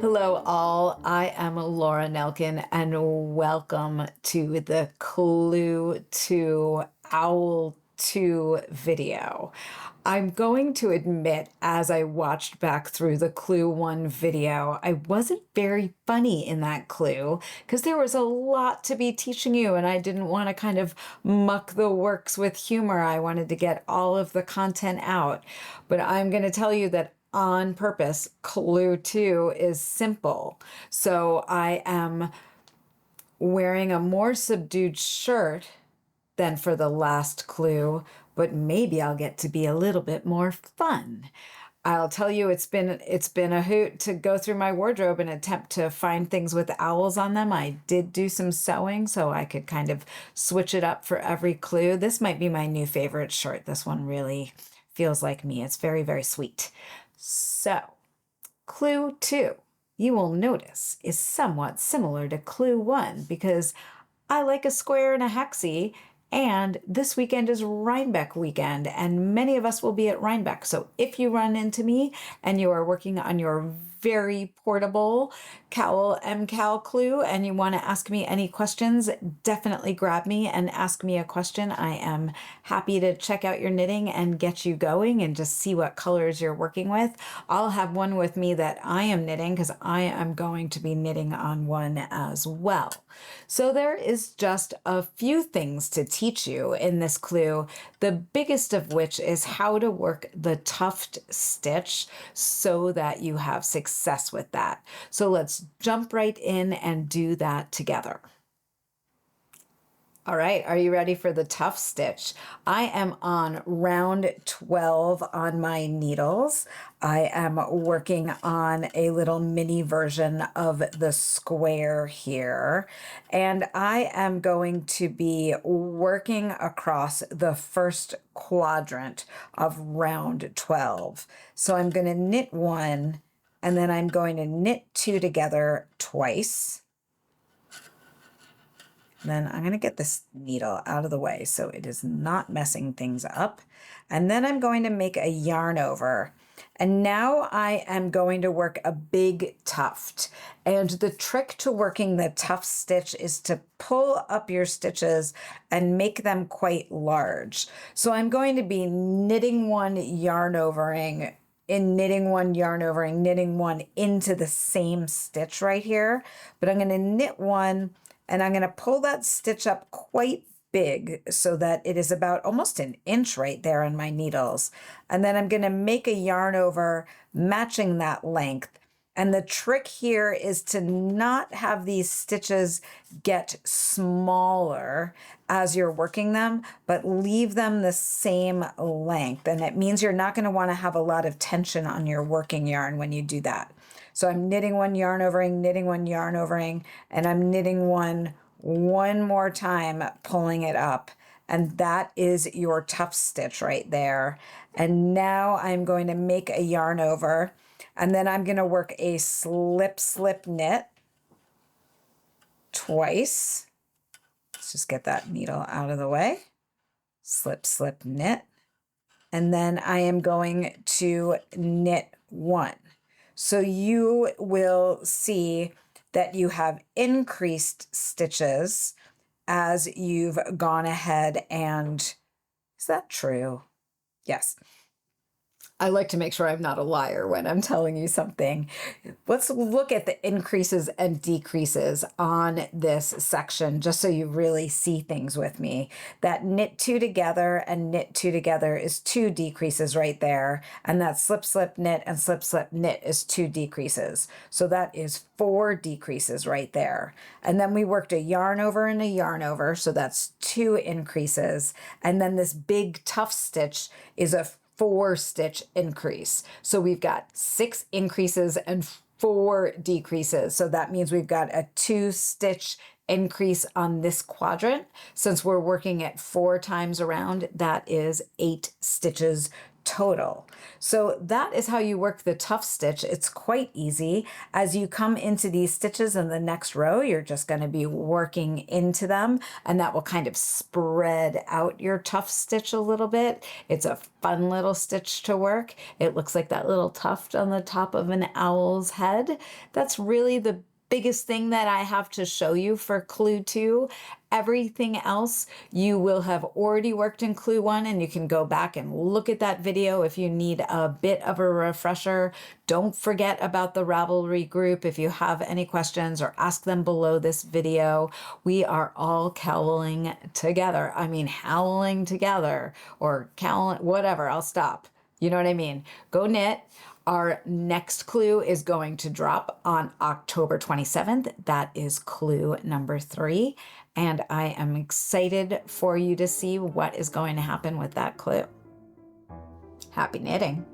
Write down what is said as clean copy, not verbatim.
Hello, all. I am Laura Nelkin, and welcome to the Clue to Owl 2 video. I'm going to admit, as I watched back through the Clue 1 video, I wasn't very funny in that clue because there was a lot to be teaching you, and I didn't want to kind of muck the works with humor. I wanted to get all of the content out. But I'm going to tell you that on purpose, clue 2 is simple. So I am wearing a more subdued shirt than for the last clue, but maybe I'll get to be a little bit more fun. I'll tell you, it's been a hoot to go through my wardrobe and attempt to find things with owls on them. I did do some sewing so I could kind of switch it up for every clue. This might be my new favorite shirt. This one really feels like me. It's very, very sweet. So, clue 2, you will notice, is somewhat similar to clue 1 because I like a square and a hexie, and this weekend is Rhinebeck weekend, and many of us will be at Rhinebeck. So if you run into me and you are working on your very portable cOWL MCOWL clue and you want to ask me any questions, definitely grab me and ask me a question. I am happy to check out your knitting and get you going and just see what colors you're working with. I'll have one with me that I am knitting because I am going to be knitting on one as well. So there is just a few things to teach you in this clue, the biggest of which is how to work the tuft stitch so that you have success with that. So let's jump right in and do that together. All right, are you ready for the tuft stitch? I am on round 12 on my needles. I am working on a little mini version of the square here, and I am going to be working across the first quadrant of round 12. So I'm going to knit one, and then I'm going to knit two together twice. Then I'm going to get this needle out of the way so it is not messing things up. And then I'm going to make a yarn over. And now I am going to work a big tuft. And the trick to working the tuft stitch is to pull up your stitches and make them quite large. So I'm going to be knitting one, yarn overing, in knitting one, yarn overing, knitting one into the same stitch right here. But I'm going to knit one, and I'm going to pull that stitch up quite big so that it is about almost an inch right there on my needles. And then I'm going to make a yarn over matching that length. And the trick here is to not have these stitches get smaller as you're working them, but leave them the same length. And it means you're not going to want to have a lot of tension on your working yarn when you do that. So I'm knitting one, yarn overing, knitting one, yarn overing, and I'm knitting one more time, pulling it up. And that is your tuft stitch right there. And now I'm going to make a yarn over, and then I'm going to work a slip, slip knit twice. Let's just get that needle out of the way. Slip, slip, knit. And then I am going to knit one. So you will see that you have increased stitches as you've gone ahead and, is that true? Yes. I like to make sure I'm not a liar when I'm telling you something. Let's look at the increases and decreases on this section, just so you really see things with me. That knit two together and knit two together is two decreases right there. And that slip, slip, knit and slip, slip, knit is two decreases. So that is four decreases right there. And then we worked a yarn over and a yarn over. So that's two increases. And then this big tuft stitch is a 4-stitch increase. So we've got 6 increases and 4 decreases. So that means we've got a 2-stitch increase on this quadrant. Since we're working at 4 times around, that is 8 stitches total. So that is how you work the tuft stitch. It's quite easy. As you come into these stitches in the next row, you're just going to be working into them, and that will kind of spread out your tuft stitch a little bit. It's a fun little stitch to work. It looks like that little tuft on the top of an owl's head. That's really the biggest thing that I have to show you for clue 2. Everything else you will have already worked in clue 1, and you can go back and look at that video if you need a bit of a refresher. Don't forget about the Ravelry group. If you have any questions, or ask them below this video. We are all cowling together. I mean, howling together, or cowling, whatever. I'll stop. You know what I mean? Go knit. Our next clue is going to drop on October 27th. That is clue number 3. And I am excited for you to see what is going to happen with that clue. Happy knitting.